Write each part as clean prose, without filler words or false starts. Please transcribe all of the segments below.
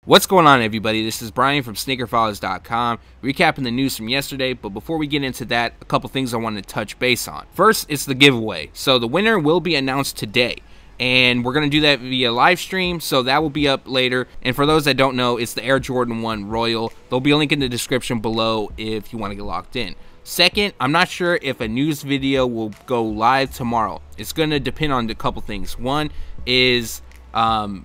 What's going on, everybody? This is Brian from SneakerFiles.com, recapping the news from yesterday. But before we get into that, a couple things I wanted to touch base on. First, it's the giveaway. So the winner will be announced today, and we're going to do that via live stream, so that will be up later. And for those that don't know, it's the Air Jordan 1 Royal. There'll be a link in the description below if you want to get locked in. Second, I'm not sure if a news video will go live tomorrow. It's going to depend on a couple things. One is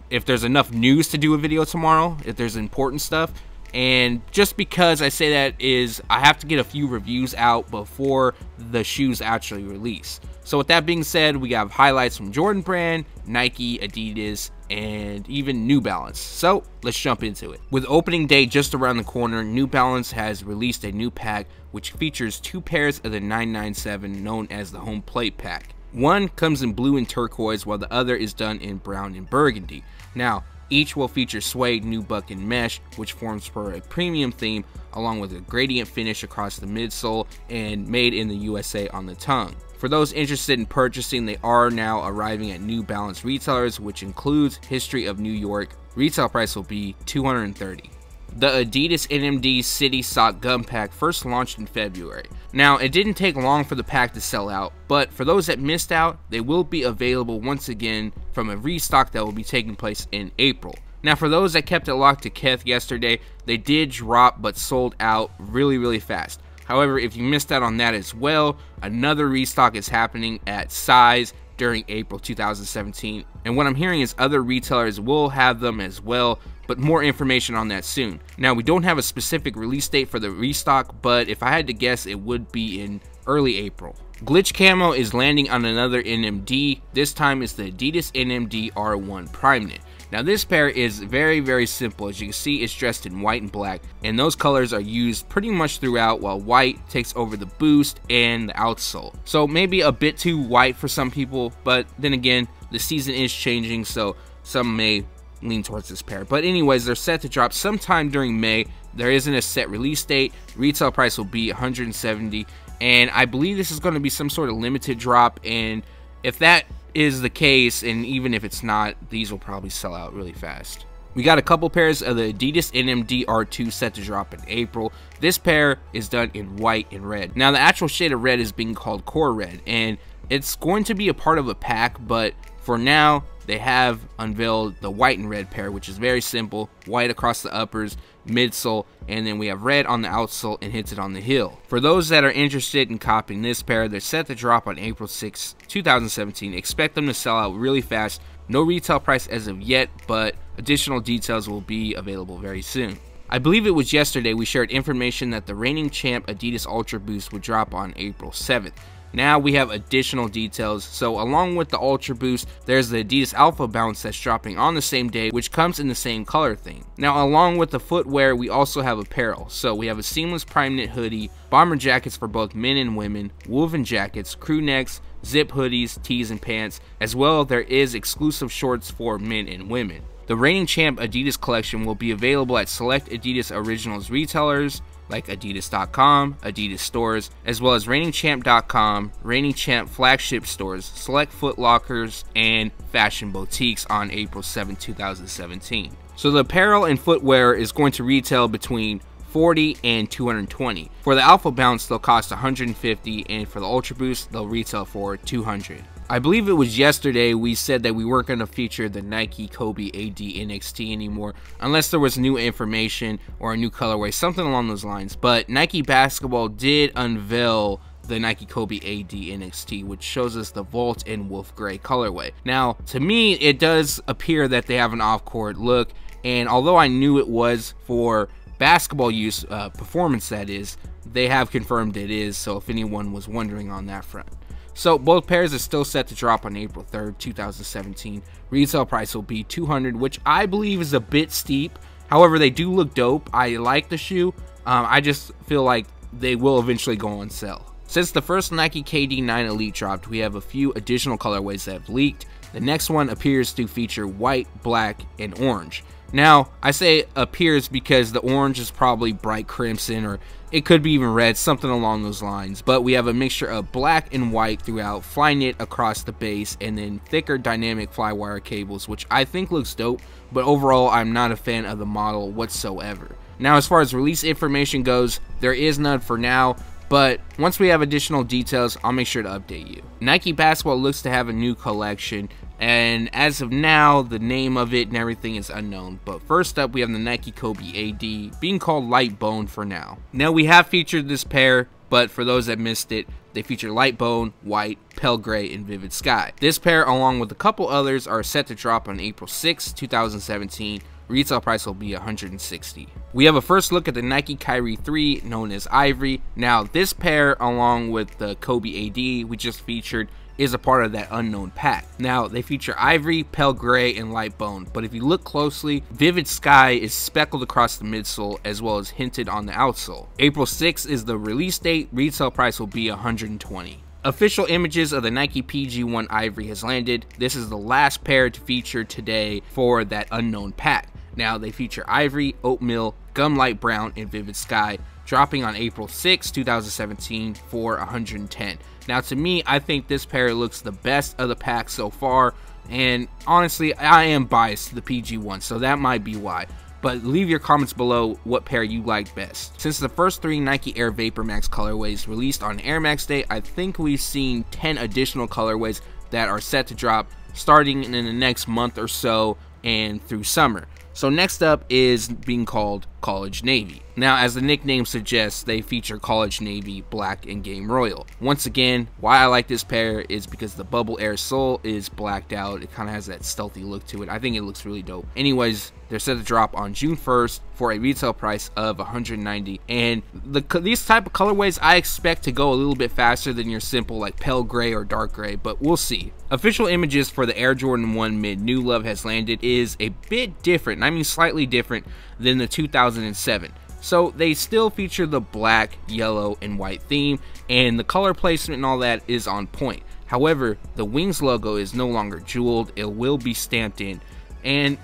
if there's enough news to do a video tomorrow, if there's important stuff. And just because I say that is I have to get a few reviews out before the shoes actually release. So with that being said, we have highlights from Jordan Brand, Nike, Adidas, and even New Balance. So let's jump into it. With opening day just around the corner, New Balance has released a new pack which features two pairs of the 997 known as the Home Plate pack. One comes in blue and turquoise, while the other is done in brown and burgundy. Now, each will feature suede, nubuck, and mesh, which forms for a premium theme, along with a gradient finish across the midsole and made in the USA on the tongue. For those interested in purchasing, they are now arriving at New Balance retailers, which includes History of New York. Retail price will be $230. The Adidas NMD City Sock Gum Pack first launched in February. Now, it didn't take long for the pack to sell out, but for those that missed out, they will be available once again from a restock that will be taking place in April. Now, for those that kept it locked to Keth yesterday, they did drop but sold out really fast. However, if you missed out on that as well, another restock is happening at Size during April 2017, and what I'm hearing is other retailers will have them as well, but more information on that soon. Now, we don't have a specific release date for the restock, but if I had to guess, it would be in early April. Glitch Camo is landing on another NMD. This time it's the Adidas NMD R2 Primeknit. Now, this pair is very simple. As you can see, it's dressed in white and black, and those colors are used pretty much throughout, while white takes over the boost and the outsole. So maybe a bit too white for some people, but then again, the season is changing, so some may lean towards this pair. But anyways, they're set to drop sometime during May. There isn't a set release date. Retail price will be $170, and I believe this is going to be some sort of limited drop, and if that is the case, and even if it's not, these will probably sell out really fast. We got a couple pairs of the Adidas NMD R2 set to drop in April. This pair is done in white and red. Now, the actual shade of red is being called Core Red, and it's going to be a part of a pack, but for now, they have unveiled the white and red pair, which is very simple. White across the uppers, midsole, and then we have red on the outsole and hinted on the heel. For those that are interested in copying this pair, they're set to drop on April 6, 2017. Expect them to sell out really fast. No retail price as of yet, but additional details will be available very soon. I believe it was yesterday we shared information that the reigning champ Adidas Ultra Boost would drop on April 7th. Now we have additional details. So along with the Ultra Boost, there's the Adidas AlphaBounce that's dropping on the same day, which comes in the same color theme. Now, along with the footwear, we also have apparel. So we have a seamless Primeknit hoodie, bomber jackets for both men and women, woven jackets, crew necks, zip hoodies, tees, and pants. As well, there is exclusive shorts for men and women. The reigning champ Adidas collection will be available at select Adidas Originals retailers like adidas.com, Adidas stores, as well as reigningchamp.com, Reigning Champ flagship stores, select Foot Lockers, and fashion boutiques on April 7, 2017. So the apparel and footwear is going to retail between $40 and $220. For the AlphaBounce, they'll cost $150, and for the Ultra Boost, they'll retail for $200. I believe it was yesterday we said that we weren't going to feature the Nike Kobe AD NXT anymore unless there was new information or a new colorway, something along those lines. But Nike Basketball did unveil the Nike Kobe AD NXT, which shows us the Volt and Wolf Gray colorway. Now, to me, it does appear that they have an off-court look, and although I knew it was for basketball use, performance that is, they have confirmed it is, so if anyone was wondering on that front. So both pairs are still set to drop on April 3rd, 2017. Retail price will be $200, which I believe is a bit steep. However, they do look dope. I like the shoe. I just feel like they will eventually go on sale. Since the first Nike KD 9 Elite dropped, we have a few additional colorways that have leaked. The next one appears to feature white, black, and orange. Now, I say appears because the orange is probably bright crimson, or it could be even red, something along those lines. But we have a mixture of black and white throughout, fly knit across the base, and then thicker dynamic fly wire cables, which I think looks dope, but overall I'm not a fan of the model whatsoever. Now, as far as release information goes, there is none for now, but once we have additional details, I'll make sure to update you. Nike Basketball looks to have a new collection, and as of now, the name of it and everything is unknown. But first up, we have the Nike Kobe AD, being called Light Bone for now. Now, we have featured this pair, but for those that missed it, they feature light bone, white, pale gray, and vivid sky. This pair, along with a couple others, are set to drop on April 6, 2017. Retail price will be $160. We have a first look at the Nike Kyrie 3, known as Ivory. Now, this pair, along with the Kobe AD we just featured, is a part of that unknown pack. Now, they feature Ivory, pale gray, and light bone, but if you look closely, vivid sky is speckled across the midsole as well as hinted on the outsole. April 6th is the release date. Retail price will be $120. Official images of the Nike PG1 Ivory has landed. This is the last pair to feature today for that unknown pack. Now, they feature Ivory, Oatmeal, Gum Light Brown, and Vivid Sky, dropping on April 6, 2017 for $110. Now, to me, I think this pair looks the best of the pack so far, and honestly, I am biased to the PG1, so that might be why. But leave your comments below what pair you like best. Since the first 3 Nike Air VaporMax colorways released on Air Max Day, I think we've seen 10 additional colorways that are set to drop starting in the next month or so and through summer. So next up is being called College Navy. Now, as the nickname suggests, they feature College Navy, Black, and Game Royal. Once again, why I like this pair is because the Bubble Air sole is blacked out. It kind of has that stealthy look to it. I think it looks really dope. Anyways, they're set to drop on June 1st for a retail price of $190. And these type of colorways I expect to go a little bit faster than your simple like pale gray or dark gray, but we'll see. Official images for the Air Jordan 1 Mid New Love has landed is a bit different, and I mean slightly different than the 2007. So they still feature the black, yellow, and white theme, and the color placement and all that is on point. However, the Wings logo is no longer jeweled. It will be stamped in, and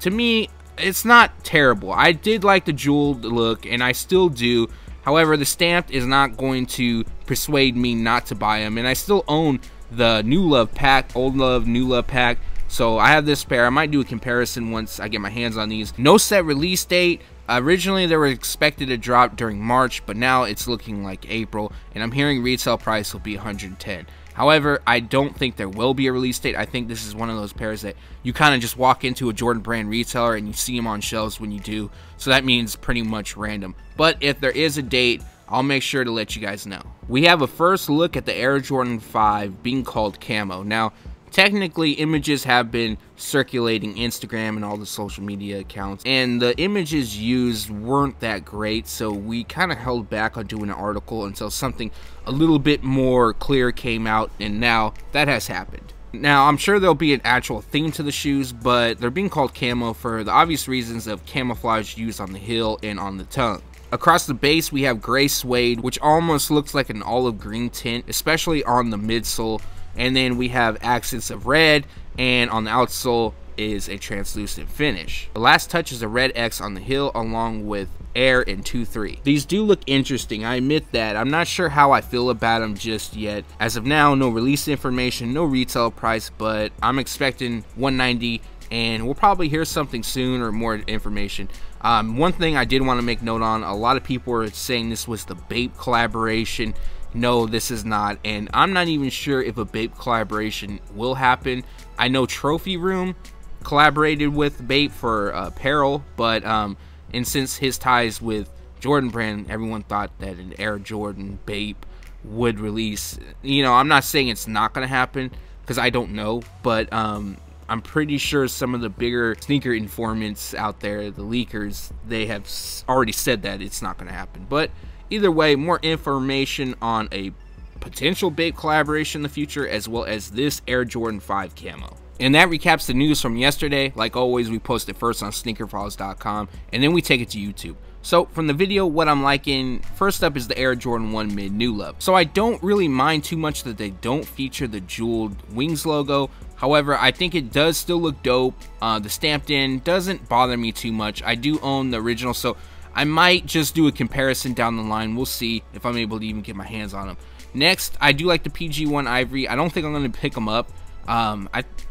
to me, it's not terrible. I did like the jeweled look, and I still do. However, the stamped is not going to persuade me not to buy them, and I still own the New Love pack, Old Love, New Love pack. So I have this pair. I might do a comparison once I get my hands on these. No set release date. Originally, they were expected to drop during March, but now it's looking like April, and I'm hearing retail price will be $110. However, I don't think there will be a release date. I think this is one of those pairs that you kind of just walk into a Jordan brand retailer and you see them on shelves when you do. So that means pretty much random. But if there is a date, I'll make sure to let you guys know. We have a first look at the Air Jordan 5 being called Camo. Now, technically, images have been circulating Instagram and all the social media accounts, and the images used weren't that great, so we kind of held back on doing an article until something a little bit more clear came out, and now that has happened. Now, I'm sure there'll be an actual theme to the shoes, but they're being called Camo for the obvious reasons of camouflage used on the heel and on the tongue. Across the base, we have gray suede, which almost looks like an olive green tint, especially on the midsole. And then we have accents of red, and on the outsole is a translucent finish. The last touch is a red X on the heel along with Air and 2-3. These do look interesting, I admit that. I'm not sure how I feel about them just yet. As of now, no release information, no retail price, but I'm expecting $190, and we'll probably hear something soon or more information. One thing I did want to make note on, a lot of people were saying this was the Bape collaboration. No, this is not, and I'm not even sure if a Bape collaboration will happen. I know Trophy Room collaborated with Bape for apparel, but and since his ties with Jordan Brand, everyone thought that an Air Jordan Bape would release. You know, I'm not saying it's not going to happen because I don't know, but I'm pretty sure some of the bigger sneaker informants out there, the leakers, they have already said that it's not going to happen. But either way, more information on a potential Bape collaboration in the future, as well as this Air Jordan 5 Camo. And that recaps the news from yesterday. Like always, we post it first on SneakerFiles.com, and then we take it to YouTube. So from the video, what I'm liking, first up is the Air Jordan 1 Mid New Love. So I don't really mind too much that they don't feature the jeweled Wings logo. However, I think it does still look dope. The stamped in doesn't bother me too much. I do own the original, so I might just do a comparison down the line. We'll see if I'm able to even get my hands on them. Next, I do like the PG1 Ivory. I don't think I'm going to pick them up.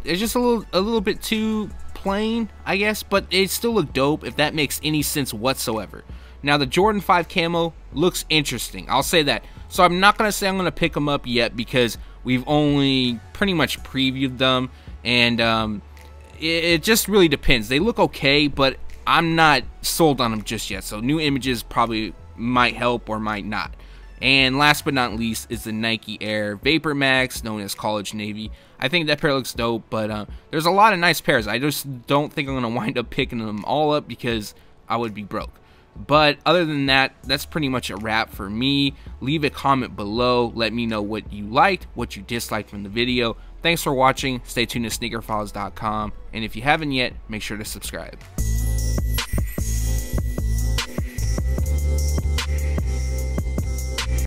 It's just a little bit too plain, I guess, but it still look dope, if that makes any sense whatsoever. Now, the Jordan 5 Camo looks interesting. I'll say that. So I'm not going to say I'm going to pick them up yet, because we've only pretty much previewed them, and it just really depends. They look okay, but I'm not sold on them just yet. So new images probably might help or might not. And last but not least is the Nike Air VaporMax, known as College Navy. I think that pair looks dope, but there's a lot of nice pairs. I just don't think I'm going to wind up picking them all up, because I would be broke. But other than that, that's pretty much a wrap for me. Leave a comment below. Let me know what you liked, what you disliked from the video. Thanks for watching. Stay tuned to SneakerFiles.com. And if you haven't yet, make sure to subscribe.